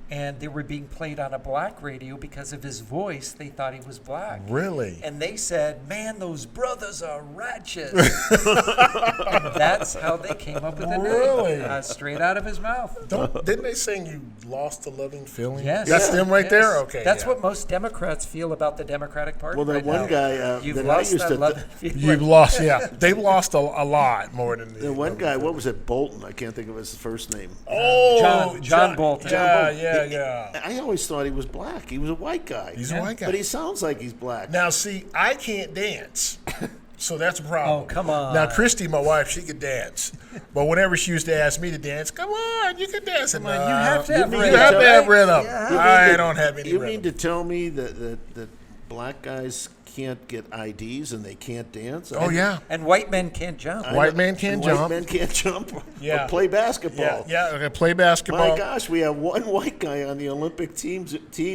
and they were being played on a Black radio because of his voice. They thought he was Black. Really? And they said, man, those brothers are righteous. And that's how they came up with the name. Really? Straight out of his mouth. Didn't they sing you lost a loving feeling? Yes. That's them right there? Okay. That's what most Democrats feel about the Democratic Party. Well, that right one now. guy You've that lost I used that to loving feeling. You've lost, yeah. They've lost a lot more than the one guy. What was it? Bolton. I can't think of his first name. Oh, John Bolton. Yeah. I always thought he was Black. He was a white guy. He's a white guy. But he sounds like he's Black. Now, see, I can't dance. So that's a problem. Oh, come on. Now, Christy, my wife, she could dance. But whenever she used to ask me to dance, come on, you can dance. Come on, you have to have rhythm. You have to have rhythm. Yeah. I don't have any You rhythm. mean to tell me that Black guys can't get IDs and they can't dance? Oh, yeah. And white men can't jump. White men can't jump. White men can't jump Yeah. or play basketball. Yeah, okay, play basketball. My gosh, we have one white guy on the Olympic team,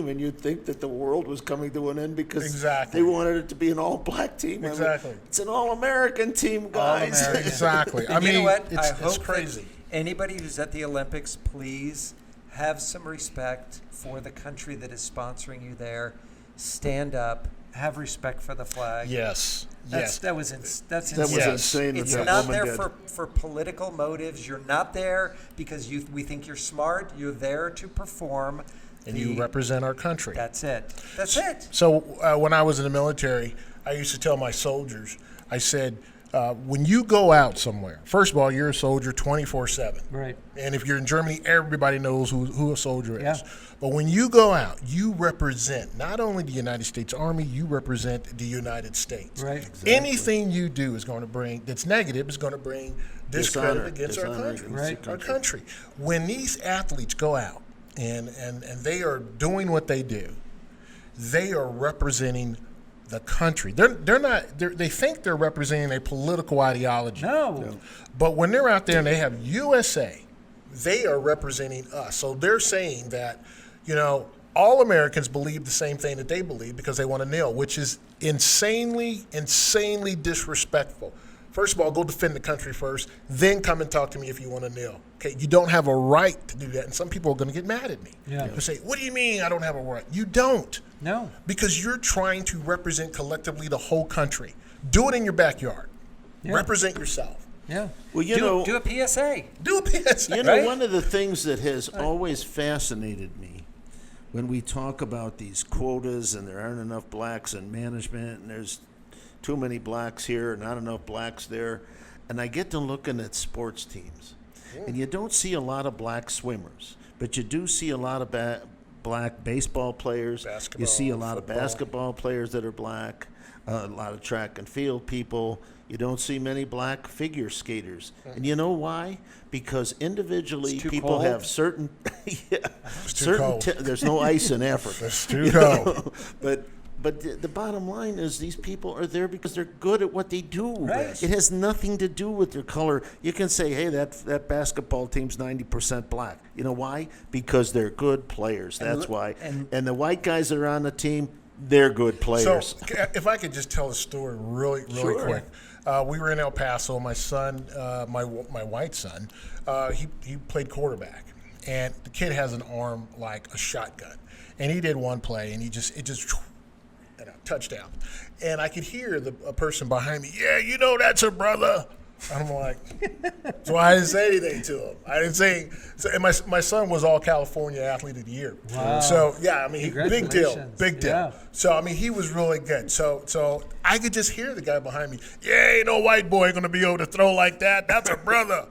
and you'd think that the world was coming to an end because they wanted it to be an all-black team. Exactly. I mean, it's an all-American team, guys. Exactly. I mean, you know what? It's crazy. Anybody who's at the Olympics, please have some respect for the country that is sponsoring you there. Stand up. Have respect for the flag. Yes. That was insane. Was insane. It's not there for political motives. You're not there because we think you're smart. You're there to perform. And you represent our country. That's it. So when I was in the military, I used to tell my soldiers, I said, when you go out somewhere, first of all, you're a soldier 24/7. Right. And if you're in Germany, everybody knows who a soldier is. Yeah. But when you go out, you represent not only the United States Army, you represent the United States. Right. Exactly. Anything you do is going to bring, that's negative, is going to bring discredit against our country. Right. Our country. When these athletes go out and they are doing what they do, they are representing the country. They think they're representing a political ideology. No. But when they're out there and they have USA, they are representing us. So they're saying that, all Americans believe the same thing that they believe because they want to kneel, which is insanely disrespectful First of all, go defend the country first, then come and talk to me if you want to kneel. Okay, you don't have a right to do that, and some people are going to get mad at me. Yeah. They'll say, what do you mean I don't have a right? You don't. No. Because you're trying to represent collectively the whole country. Do it in your backyard. Yeah. Represent yourself. Yeah. Well, do a PSA. Do a PSA. You know, Right? one of the things that has always fascinated me when we talk about these quotas and there aren't enough blacks in management and there's too many blacks here, not enough blacks there, and I get to looking at sports teams, and you don't see a lot of black swimmers, but you do see a lot of black baseball players. Basketball, you see a lot football. of basketball players that are black, a lot of track and field people. You don't see many black figure skaters. And you know why? Because individually It's too people cold? have certain It's too cold. there's no ice in Africa. It's too You cold. know? But the bottom line is these people are there because they're good at what they do. Right. It has nothing to do with their color. You can say, hey, that basketball team's 90% black. You know why? Because they're good players. That's why. And the white guys that are on the team, they're good players. So, if I could just tell a story really Sure. quick. We were in El Paso. My son, my white son, he played quarterback, and the kid has an arm like a shotgun. And he did one play, and it just touchdown. And I could hear a person behind me, yeah, you know that's her brother. And I'm like, so I didn't say anything to him. I didn't say. So, and my son was all California Athlete of the Year. Wow. So yeah, I mean, big deal, Congratulations. big deal. Yeah. So I mean, he was really good. So I could just hear the guy behind me. Yeah, ain't no white boy gonna be able to throw like that. That's her brother.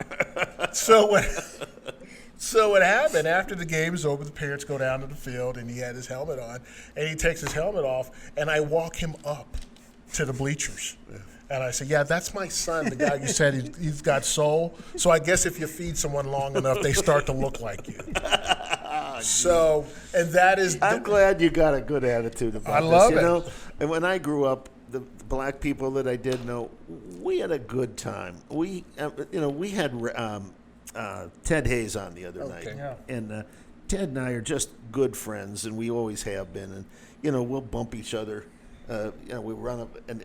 So what happened after the game is over? The parents go down to the field, and he had his helmet on, and he takes his helmet off, and I walk him up to the bleachers. And I said, yeah, that's my son, the guy you said he's got soul. So I guess if you feed someone long enough, they start to look like you. So, and that is... I'm glad you got a good attitude about I this. love You it. know? And when I grew up, the black people that I did know, we had a good time. We had Ted Hayes on the other night. Yeah. And Ted and I are just good friends, and we always have been. And, we'll bump each other. We run up, and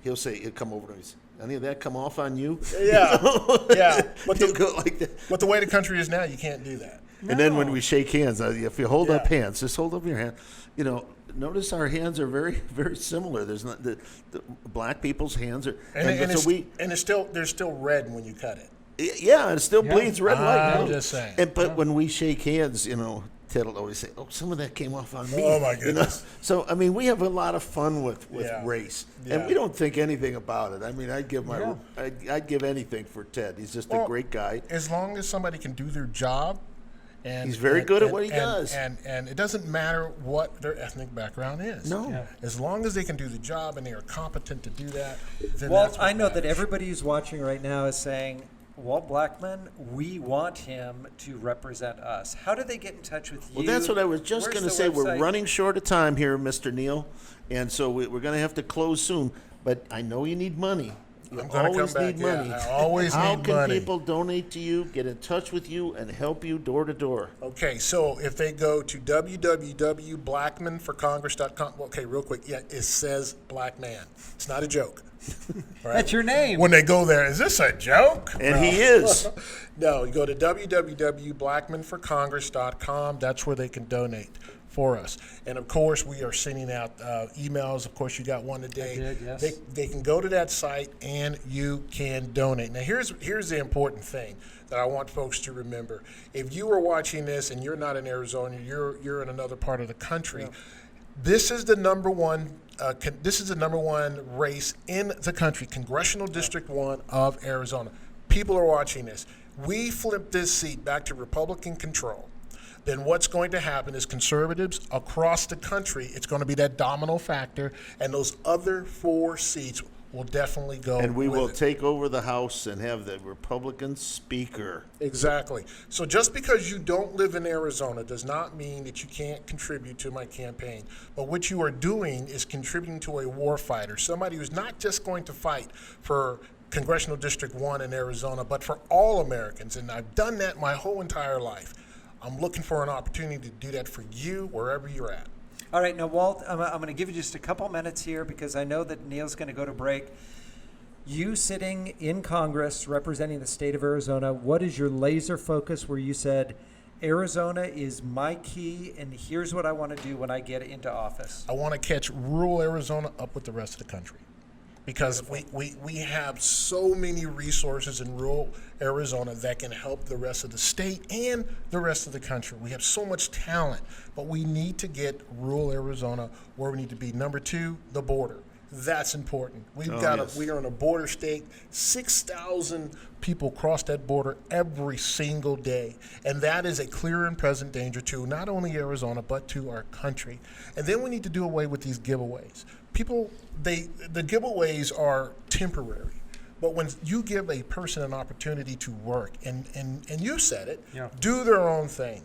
he'll come over to me. Any of that come off on you? Yeah, yeah. But He'll go like that. But the way the country is now, you can't do that. And then when we shake hands, if you hold up Yeah. hands, just hold up your hand. Notice our hands are very, very similar. There's not the black people's hands are, they're still red when you cut it. yeah, it still bleeds red light. I'm just saying. But when we shake hands, Ted will always say, "Oh, some of that came off on me." Oh, my goodness. So I mean, we have a lot of fun with Yeah. race, Yeah. and we don't think anything about it. I mean, I'd give anything for Ted. He's just a great guy. As long as somebody can do their job, and He's very good at what he and- does. and it doesn't matter what their ethnic background is. No. Yeah. As long as they can do the job and they are competent to do that, then Walt, that's what I know that matters. everybody who's watching right now is saying, Walt Blackman, we want him to represent us. How do they get in touch with you? Well, that's what I was just Where's going to the say. We're website? running short of time here, Mr. Neal, and so we're going to have to close soon. But I know you need money. You I'm gonna always come back, need yeah, money. I always How need can money. people donate to you, get in touch with you, and help you door to door? Okay, so if they go to www.blackmanforcongress.com, okay, real quick, yeah, it says Black Man. It's not a joke. All right? That's your name. When they go there, is this a joke? And No. he is. No, you go to www.blackmanforcongress.com. That's where they can donate for us. And of course, we are sending out emails. Of course, you got one today. I did, yes. They can go to that site and you can donate. Now, here's the important thing that I want folks to remember. If you are watching this and you're not in Arizona, you're in another part of the country. Yeah. This is the number one. This is the number one race in the country, Congressional District 1 of Arizona. People are watching this. We flip this seat back to Republican control. Then what's going to happen is conservatives across the country, it's going to be that domino factor, and those other 4 seats will definitely go. And we with will it. take over the House and have the Republican Speaker. Exactly. So just because you don't live in Arizona does not mean that you can't contribute to my campaign. But what you are doing is contributing to a war fighter, somebody who's not just going to fight for Congressional District 1 in Arizona, but for all Americans. And I've done that my whole entire life. I'm looking for an opportunity to do that for you wherever you're at. All right, now, Walt, I'm going to give you just a couple minutes here because I know that Neil's going to go to break. You sitting in Congress representing the state of Arizona, what is your laser focus where you said, Arizona is my key, and here's what I want to do when I get into office? I want to catch rural Arizona up with the rest of the country, because we have so many resources in rural Arizona that can help the rest of the state and the rest of the country. We have so much talent, but we need to get rural Arizona where we need to be. Number 2, the border. That's important. We are in a border state. 6,000 people cross that border every single day. And that is a clear and present danger to not only Arizona, but to our country. And then we need to do away with these giveaways. People, the giveaways are temporary. But when you give a person an opportunity to work, and you said it, do their own thing,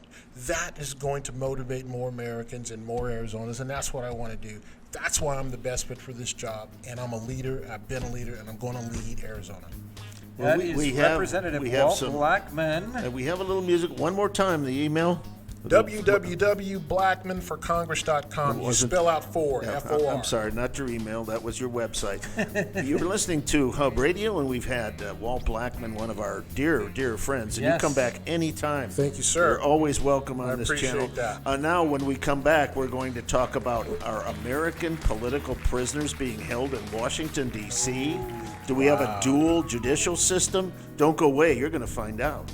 that is going to motivate more Americans and more Arizonans, and that's what I want to do. That's why I'm the best fit for this job, and I'm a leader, I've been a leader, and I'm going to lead Arizona. That is Representative Walt Blackman. And we have a little music. One more time, the email. www.blackmanforcongress.com. You spell out F-O-R. I'm sorry, not your email. That was your website. You're listening to Hub Radio, and we've had Walt Blackman, one of our dear, dear friends. And you come back anytime. Thank you, sir. You're always welcome on this channel. Appreciate that. Now, when we come back, we're going to talk about our American political prisoners being held in Washington, D.C. Do we have a dual judicial system? Don't go away. You're going to find out.